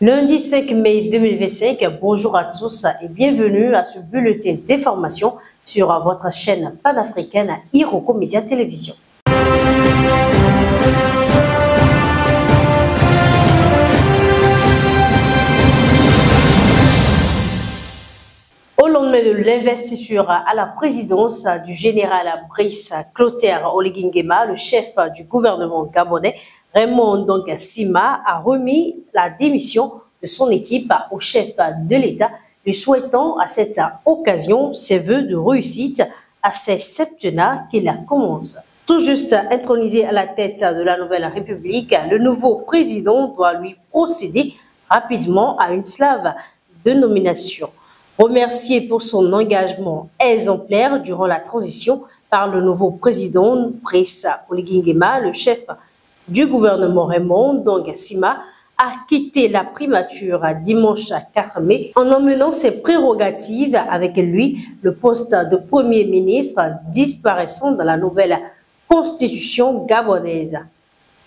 Lundi 5 mai 2025, bonjour à tous et bienvenue à ce bulletin d'information sur votre chaîne panafricaine Iroko Média Télévision. Au lendemain de l'investiture à la présidence du général Brice Clotaire Oligui Nguema, le chef du gouvernement gabonais, Raymond Sima a remis la démission de son équipe au chef de l'État, lui souhaitant à cette occasion ses vœux de réussite à ses septennats qu'il commence. Tout juste intronisé à la tête de la nouvelle République, le nouveau président doit lui procéder rapidement à une slave de nomination. Remercié pour son engagement exemplaire durant la transition par le nouveau président Brice Oligui Nguema, le chef du gouvernement Raymond Sima a quitté la primature dimanche 4 mai en emmenant ses prérogatives avec lui, le poste de Premier ministre disparaissant dans la nouvelle constitution gabonaise.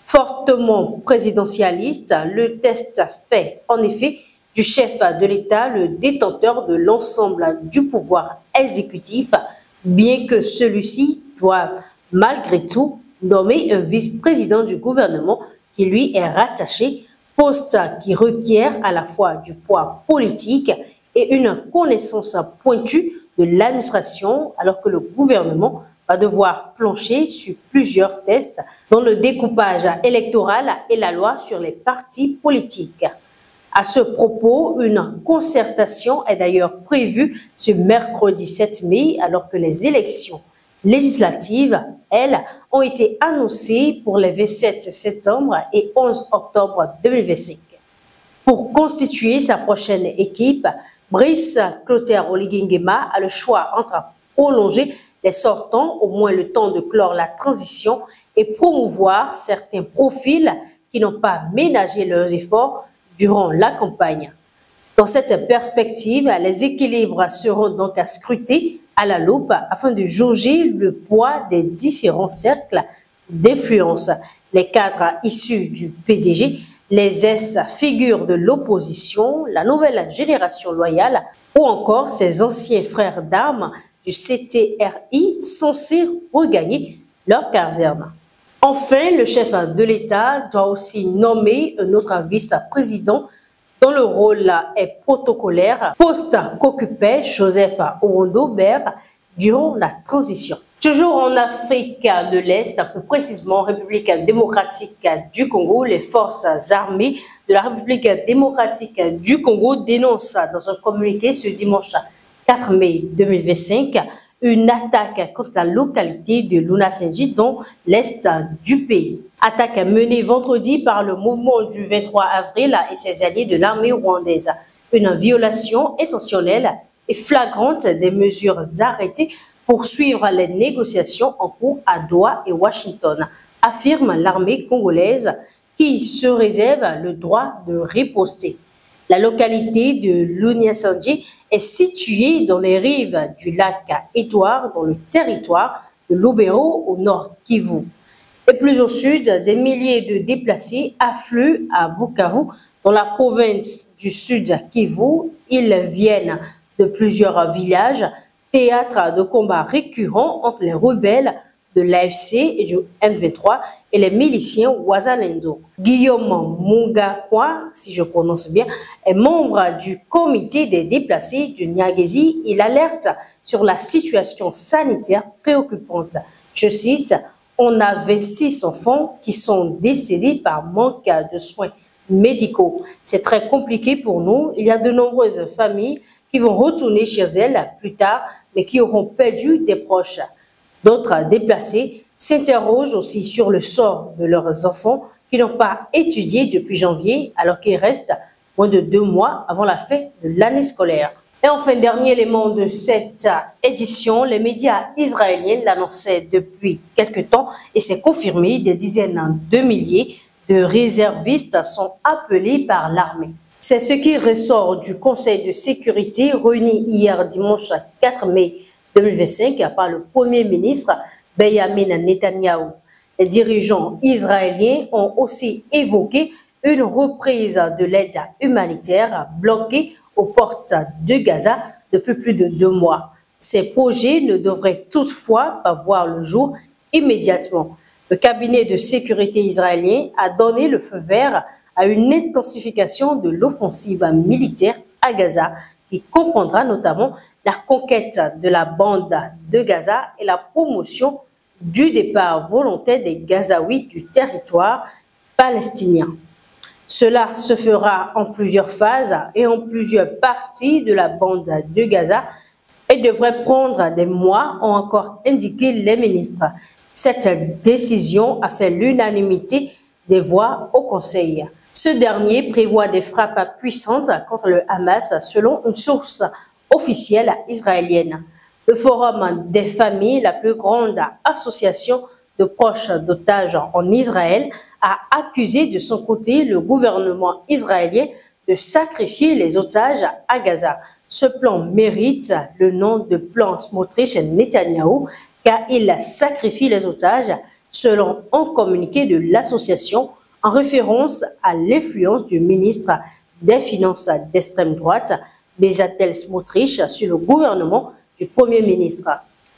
Fortement présidentialiste, le test fait en effet du chef de l'État le détenteur de l'ensemble du pouvoir exécutif, bien que celui-ci doive malgré tout nommer un vice-président du gouvernement qui lui est rattaché, poste qui requiert à la fois du poids politique et une connaissance pointue de l'administration, alors que le gouvernement va devoir plancher sur plusieurs tests, dont le découpage électoral et la loi sur les partis politiques. À ce propos, une concertation est d'ailleurs prévue ce mercredi 7 mai, alors que les élections législatives, elles, ont été annoncées pour les 27 septembre et 11 octobre 2025. Pour constituer sa prochaine équipe, Brice Clotaire Oligui Nguema a le choix entre prolonger les sortants au moins le temps de clore la transition et promouvoir certains profils qui n'ont pas ménagé leurs efforts durant la campagne. Dans cette perspective, les équilibres seront donc à scruter à la loupe afin de jauger le poids des différents cercles d'influence. Les cadres issus du PDG, les ex-figures de l'opposition, la nouvelle génération loyale ou encore ses anciens frères d'armes du CTRI censés regagner leur caserne. Enfin, le chef de l'État doit aussi nommer un autre vice-président dont le rôle est protocolaire, poste qu'occupait Joseph Ourondo-Ber durant la transition. Toujours en Afrique de l'Est, plus précisément République démocratique du Congo, les forces armées de la République démocratique du Congo dénoncent dans un communiqué ce dimanche 4 mai 2025 une attaque contre la localité de Lunasenji dans l'est du pays. Attaque menée vendredi par le mouvement du 23 avril et ses alliés de l'armée rwandaise. Une violation intentionnelle et flagrante des mesures arrêtées pour suivre les négociations en cours à Doha et Washington, affirme l'armée congolaise qui se réserve le droit de riposter. La localité de Lunasenji est située dans les rives du lac Édouard, dans le territoire de Lubero au nord Kivu. Et plus au sud, des milliers de déplacés affluent à Bukavu, dans la province du sud Kivu. Ils viennent de plusieurs villages, théâtre de combats récurrents entre les rebelles de l'AFC et du M23 et les miliciens Wazalendo. Guillaume Mungakwa, si je prononce bien, est membre du comité des déplacés du Niagézi. Il alerte sur la situation sanitaire préoccupante. Je cite, « On a 26 enfants qui sont décédés par manque de soins médicaux. C'est très compliqué pour nous. Il y a de nombreuses familles qui vont retourner chez elles plus tard, mais qui auront perdu des proches. » D'autres déplacés s'interrogent aussi sur le sort de leurs enfants qui n'ont pas étudié depuis janvier alors qu'il reste moins de 2 mois avant la fin de l'année scolaire. Et enfin, dernier élément de cette édition, les médias israéliens l'annonçaient depuis quelque temps et c'est confirmé, des dizaines de milliers de réservistes sont appelés par l'armée. C'est ce qui ressort du Conseil de sécurité réuni hier dimanche 4 mai 2025 par le Premier ministre Benjamin Netanyahu. Les dirigeants israéliens ont aussi évoqué une reprise de l'aide humanitaire bloquée aux portes de Gaza depuis plus de 2 mois. Ces projets ne devraient toutefois pas voir le jour immédiatement. Le cabinet de sécurité israélien a donné le feu vert à une intensification de l'offensive militaire à Gaza, qui comprendra notamment la conquête de la bande de Gaza et la promotion du départ volontaire des Gazaouis du territoire palestinien. Cela se fera en plusieurs phases et en plusieurs parties de la bande de Gaza et devrait prendre des mois, ont encore indiqué les ministres. Cette décision a fait l'unanimité des voix au Conseil. Ce dernier prévoit des frappes puissantes contre le Hamas selon une source officielle israélienne. Le Forum des familles, la plus grande association de proches d'otages en Israël, a accusé de son côté le gouvernement israélien de sacrifier les otages à Gaza. Ce plan mérite le nom de plan Smotrich-Netanyahou car il sacrifie les otages, selon un communiqué de l'association en référence à l'influence du ministre des Finances d'extrême droite, Bezalel Smotrich, sur le gouvernement du Premier ministre.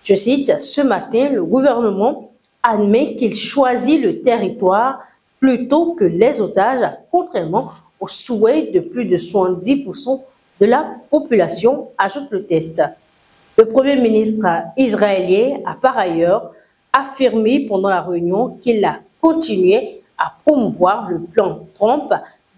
Je cite, « Ce matin, le gouvernement admet qu'il choisit le territoire plutôt que les otages, contrairement au souhait de plus de 70% de la population », ajoute le texte. Le Premier ministre israélien a par ailleurs affirmé pendant la réunion qu'il a continué à promouvoir le plan Trump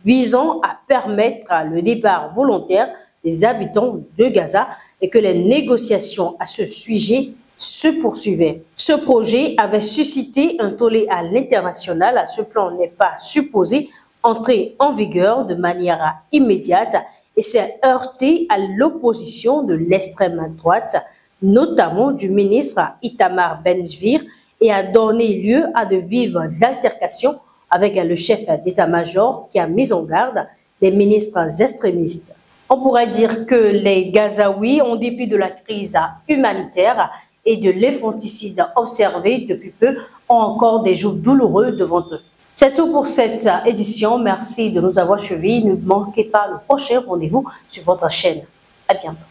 visant à permettre le départ volontaire des habitants de Gaza et que les négociations à ce sujet se poursuivaient. Ce projet avait suscité un tollé à l'international. Ce plan n'est pas supposé entrer en vigueur de manière immédiate et s'est heurté à l'opposition de l'extrême droite, notamment du ministre Itamar Ben-Gvir, et a donné lieu à de vives altercations avec le chef d'état-major qui a mis en garde les ministres extrémistes. On pourrait dire que les Gazaouis, en dépit de la crise humanitaire et de l'infanticide observé depuis peu, ont encore des jours douloureux devant eux. C'est tout pour cette édition. Merci de nous avoir suivis. Ne manquez pas le prochain rendez-vous sur votre chaîne. À bientôt.